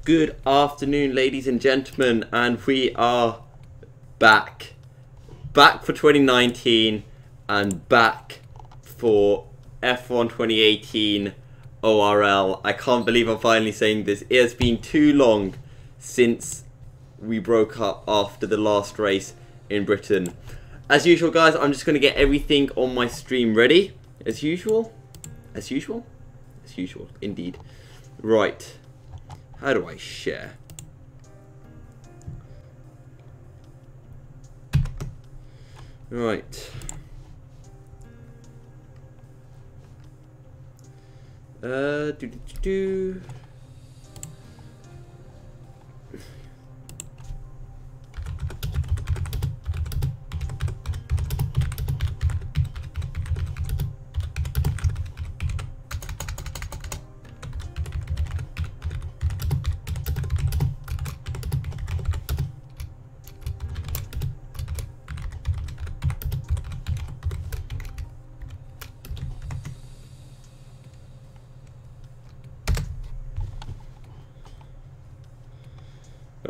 Good afternoon, ladies and gentlemen, and we are back for 2019 and back for F1 2018 ORL. I can't believe I'm finally saying this. It has been too long since we broke up after the last race in Britain. As usual, guys, I'm just going to get everything on my stream ready. As usual, indeed. Right. How do I share? Right.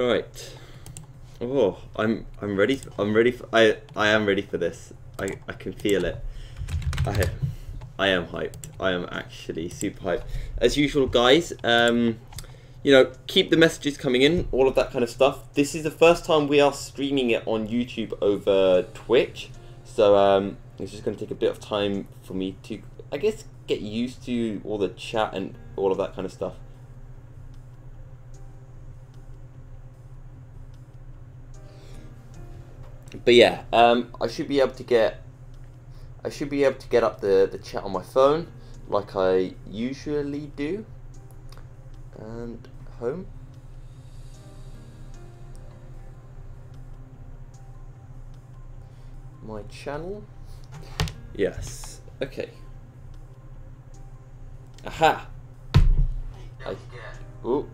Right. Oh, I'm ready. I am ready for this. I can feel it. I am hyped. I am actually super hyped. As usual, guys. You know, keep the messages coming in. All of that kind of stuff. This is the first time we are streaming it on YouTube over Twitch. So it's just going to take a bit of time for me to, I guess, get used to all the chat and all of that kind of stuff. But yeah, I should be able to get up the chat on my phone like I usually do. And home. My channel. Yes. Okay. Aha. Ooh.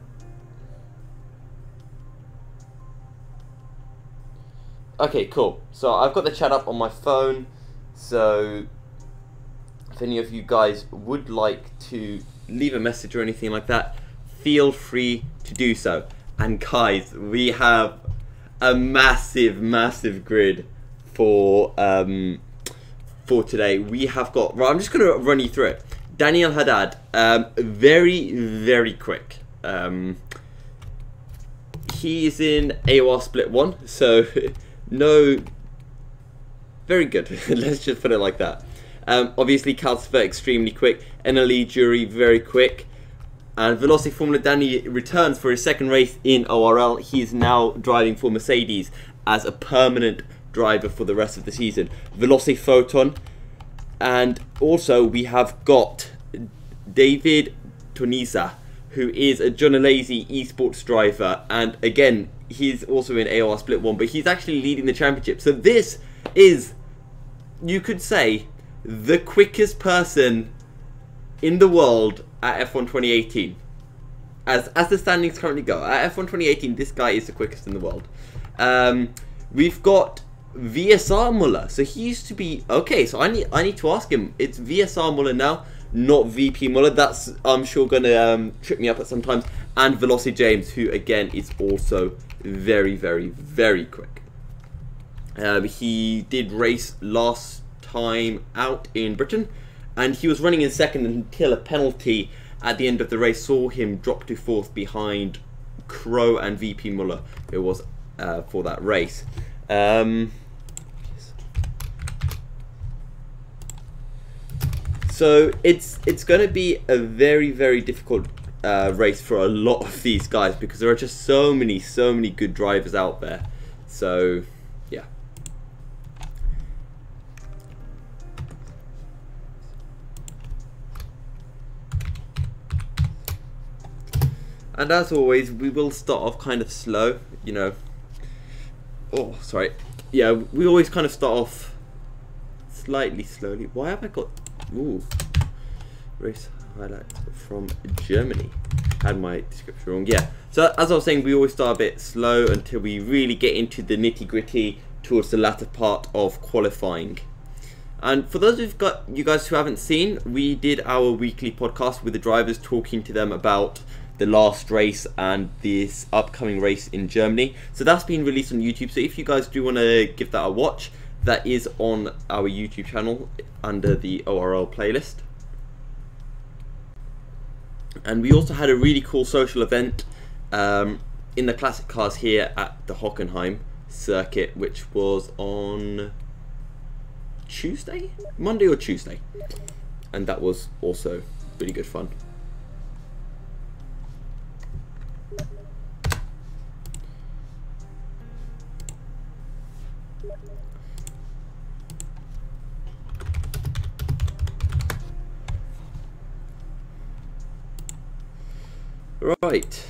Okay, cool. So I've got the chat up on my phone, so if any of you guys would like to leave a message or anything like that, feel free to do so. And guys, we have a massive grid for today. We have got, right, I'm just going to run you through it. Daniele Haddad, very quick. He is in AOR Split 1, so no, very good. Let's just put it like that. Obviously, Calcifer extremely quick. NLE Jury very quick. And Velocity Formula Danny returns for his second race in ORL. He is now driving for Mercedes as a permanent driver for the rest of the season. Velocity Photon. And also we have got David Tonizza, who is a John Alesi esports driver, and again, he's also in AOR Split 1, but he's actually leading the championship. So this is, you could say, the quickest person in the world at F1 2018. As the standings currently go, at F1 2018, this guy is the quickest in the world. We've got VSR Muller. So he used to be, okay, so I need to ask him. It's VSR Muller now, not VP Muller. That's, I'm sure, going to trip me up at some times. And Velocity James, who again is also very quick. He did race last time out in Britain, and he was running in second until a penalty at the end of the race saw him drop to fourth behind Chro and VP Muller. It was for that race. So it's going to be a very difficult race for a lot of these guys, because there are just so many good drivers out there. So yeah. And as always, we will start off kind of slow, you know. Oh, sorry. Yeah, we always kind of start off slightly slowly. Why have I got... Ooh. Race highlights from Germany. Had my description wrong. Yeah. So as I was saying, we always start a bit slow until we really get into the nitty-gritty towards the latter part of qualifying. And for those of you guys who haven't seen, we did our weekly podcast with the drivers, talking to them about the last race and this upcoming race in Germany. So that's been released on YouTube. So if you guys do want to give that a watch, that is on our YouTube channel under the ORL playlist. And we also had a really cool social event in the classic cars here at the Hockenheim circuit, which was on Tuesday? Monday or Tuesday. And that was also really good fun. Right.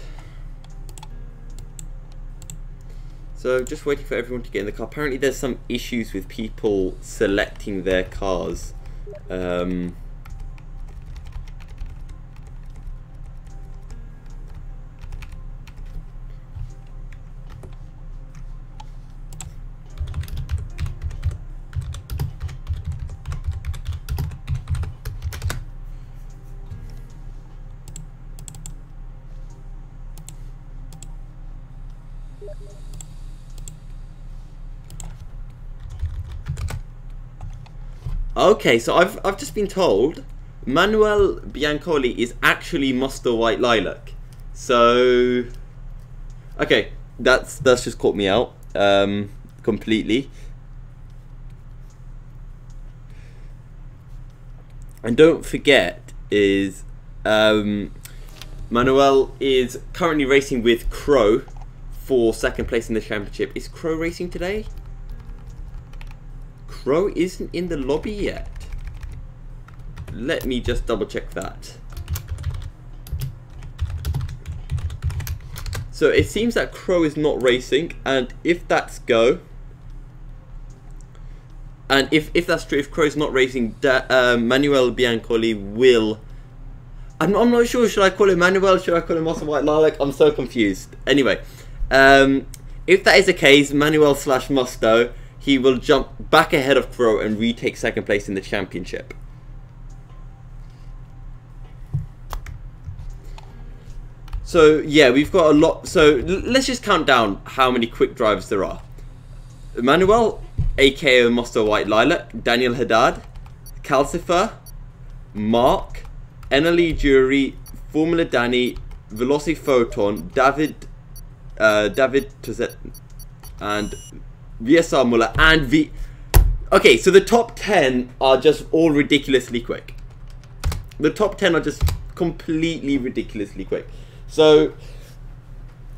So just waiting for everyone to get in the car. Apparently there's some issues with people selecting their cars. Okay, so I've just been told Manuel Biancoli is actually Mustard White Lilac. So okay, that's just caught me out completely. And don't forget is Manuel is currently racing with Chro for second place in the championship. Is Chro racing today? Chro isn't in the lobby yet. Let me just double check that. So it seems that Chro is not racing, and if that's go, and if that's true, if Chro is not racing, Manuel Biancoli will. I'm not sure. Should I call him Manuel? Should I call him Mustard White Lilac? I'm so confused. Anyway, if that is the case, Manuel / Musto, he will jump back ahead of Chro and retake second place in the championship. So yeah, we've got a lot. So let's just count down how many quick drivers there are. Manuel, aka Mustard White Lilac, Daniele Haddad, Calcifer, Mark, Eneli Jury, Formula Danny, Veloci Photon, David Tonizza, and VSR Muller and Okay, so the top 10 are just all ridiculously quick. The top 10 are just completely ridiculously quick. So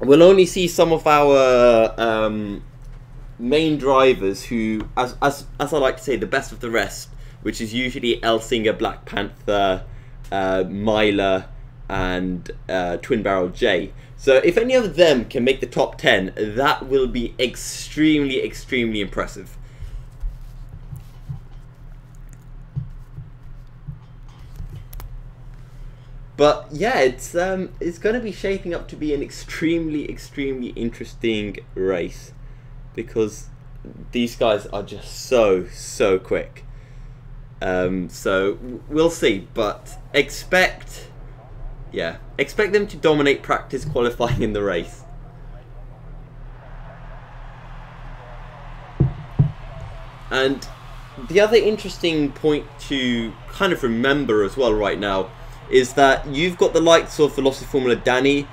we'll only see some of our main drivers who, as I like to say, the best of the rest, which is usually Elsinger, Black Panther, Myler, and Twin Barrel J. So if any of them can make the top 10, that will be extremely, extremely impressive. But yeah, it's going to be shaping up to be an extremely, extremely interesting race, because these guys are just so quick. So we'll see, but expect them to dominate practice qualifying in the race. And the other interesting point to kind of remember as well right now is that you've got the likes of Veloci Formula Danny,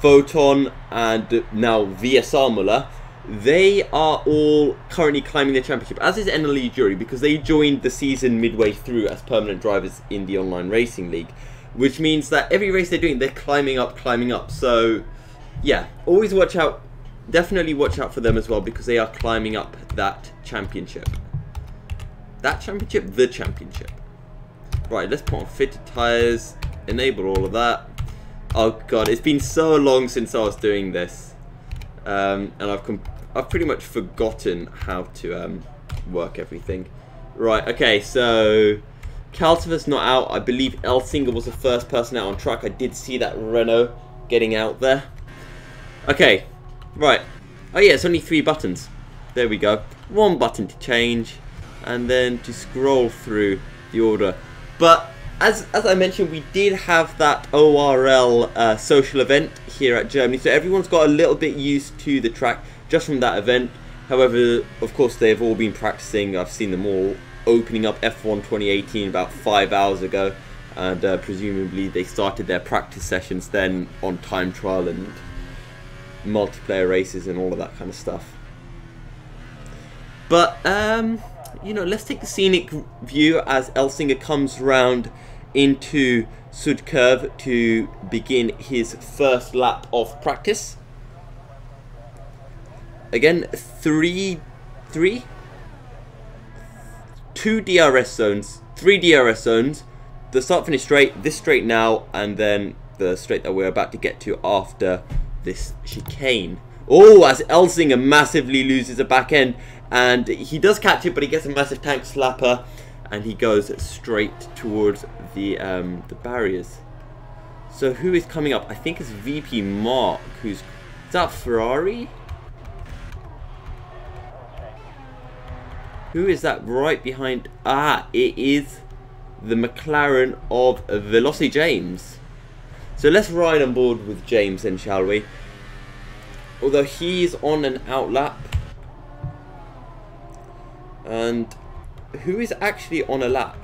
Photon, and now VSR Muller. They are all currently climbing the championship, as is Eneli Jury, because they joined the season midway through as permanent drivers in the online racing league, which means that every race they're doing, they're climbing up. So yeah, always watch out, definitely watch out for them as well, because they are climbing up that championship. The championship. Right, let's put on fitted tyres, enable all of that. Oh god, it's been so long since I was doing this, and I've pretty much forgotten how to work everything. Right, okay, so Calcifer's not out. I believe Elsinger was the first person out on track. I did see that Renault getting out there. Okay, right. Oh yeah, it's only 3 buttons. There we go. 1 button to change, and then to scroll through the order. But as I mentioned, we did have that ORL social event here at Germany, so everyone's got a little bit used to the track just from that event. However, of course, they've all been practicing. I've seen them all opening up F1 2018 about 5 hours ago, and presumably they started their practice sessions then on time trial and multiplayer races and all of that kind of stuff. But you know, let's take the scenic view as Elsinger comes round into Sud Curve to begin his first lap of practice. Again, two DRS zones, 3 DRS zones. The start finish straight, this straight now, and then the straight that we're about to get to after this chicane. Oh, as Elsinger massively loses a back end, and he does catch it, but he gets a massive tank slapper, and he goes straight towards the barriers. So who is coming up? I think it's VP Mark. Is that Ferrari? Who is that right behind? Ah, it is the McLaren of Velocity James. So let's ride on board with James then, shall we? Although he's on an outlap. And who is actually on a lap?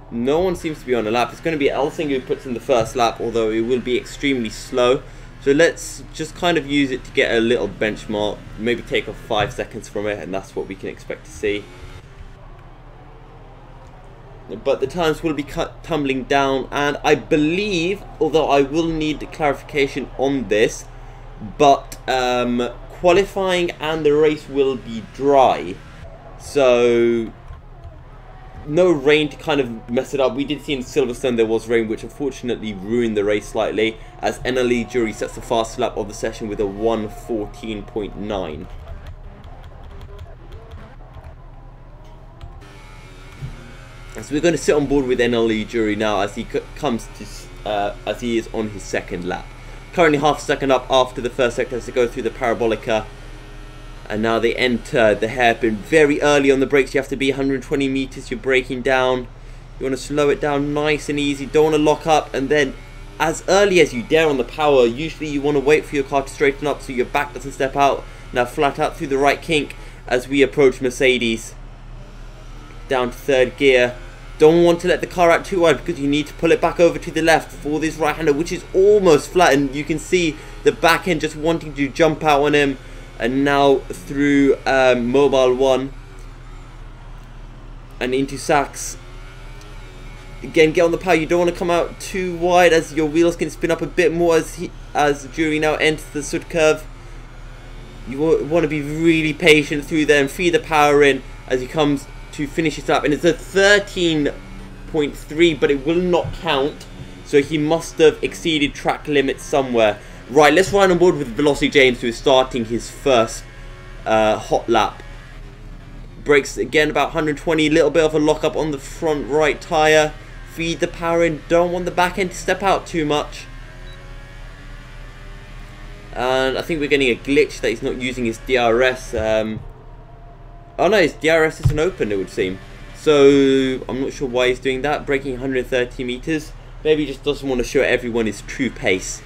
No one seems to be on a lap. It's going to be Elsinger who puts in the first lap, although it will be extremely slow. So let's just kind of use it to get a little benchmark, maybe take off 5 seconds from it, and that's what we can expect to see. But the times will be tumbling down, and I believe, although I will need clarification on this, but qualifying and the race will be dry, so no rain to kind of mess it up. We did see in Silverstone there was rain, which unfortunately ruined the race slightly, as NLE Jury sets the fastest lap of the session with a 1:14.9. So we're going to sit on board with NLE Jury now as he comes to as he is on his second lap. Currently half a second up after the first sector as they go through the parabolica. And now they enter the hairpin very early on the brakes. You have to be 120 meters. You're braking down. You want to slow it down nice and easy. Don't want to lock up. And then as early as you dare on the power, usually you want to wait for your car to straighten up so your back doesn't step out. Now flat out through the right kink as we approach Mercedes. Down to third gear. Don't want to let the car out too wide because you need to pull it back over to the left for this right hander, which is almost flat, and you can see the back end just wanting to jump out on him. And now through Mobile 1 and into Sachs. Again, get on the power. You don't want to come out too wide as your wheels can spin up a bit more as Jury now enters the Sud curve. You want to be really patient through there and feed the power in as he comes to finish it up. And it's a 13.3, but it will not count. So he must have exceeded track limits somewhere. Right, let's ride on board with Velocity James, who is starting his first hot lap. Brakes again about 120, little bit of a lockup on the front right tyre. Feed the power in, don't want the back end to step out too much. And I think we're getting a glitch that he's not using his DRS. Oh no, his DRS isn't open, it would seem. So I'm not sure why he's doing that. Braking 130 meters. Maybe he just doesn't want to show everyone his true pace.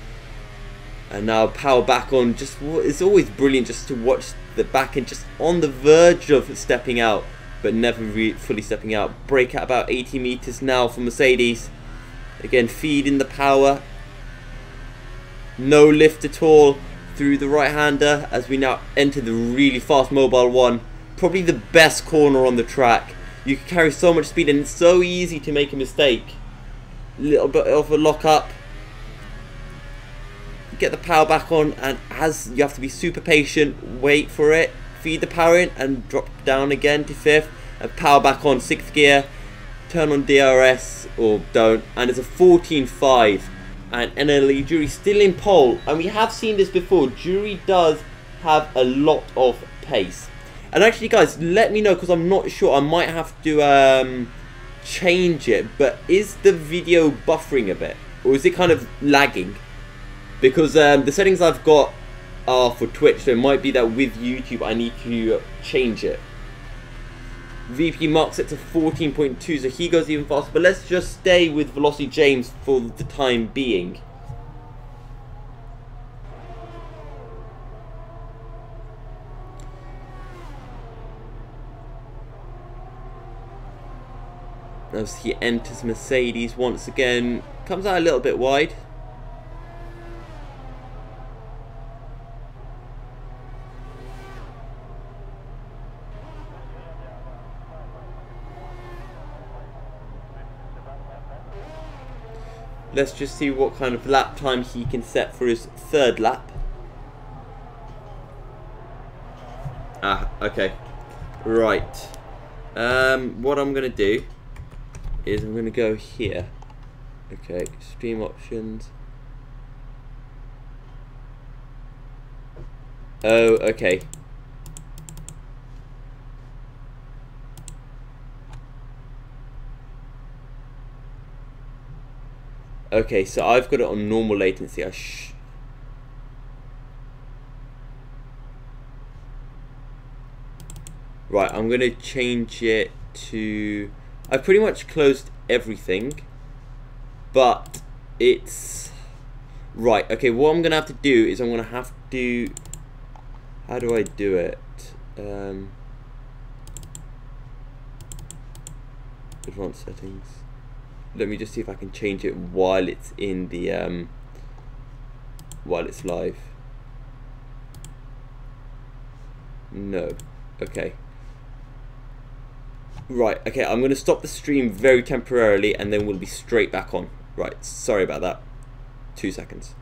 And now power back on. Just, it's always brilliant just to watch the back end just on the verge of stepping out, but never fully stepping out. Brake at about 80 meters now for Mercedes. Again, feed in the power. No lift at all through the right hander as we now enter the really fast Mobile 1. Probably the best corner on the track. You can carry so much speed and it's so easy to make a mistake. Little bit of a lock up. Get the power back on, and as you have to be super patient, wait for it, feed the power in and drop down again to 5th and power back on 6th gear, turn on DRS or don't, and it's a 14.5 and NLE Jury still in pole. And we have seen this before, Jury does have a lot of pace. And actually guys, let me know because I'm not sure, I might have to change it, but is the video buffering a bit or is it kind of lagging? Because the settings I've got are for Twitch, so it might be that with YouTube I need to change it. VP marks it to 14.2, so he goes even faster. But let's just stay with Velocity James for the time being. As he enters Mercedes once again, comes out a little bit wide. Let's just see what kind of lap time he can set for his third lap. Ah, okay. Right. What I'm going to do is I'm going to go here. Okay, stream options. Oh, okay. Okay, so I've got it on normal latency. Right, I'm going to change it to... I've pretty much closed everything, but it's... Right, okay, what I'm going to have to do is I'm going to have to... How do I do it? Advanced settings. Let me just see if I can change it while it's in the while it's live. No. Okay. Right, okay, I'm going to stop the stream very temporarily and then we'll be straight back on. Right, sorry about that. 2 seconds.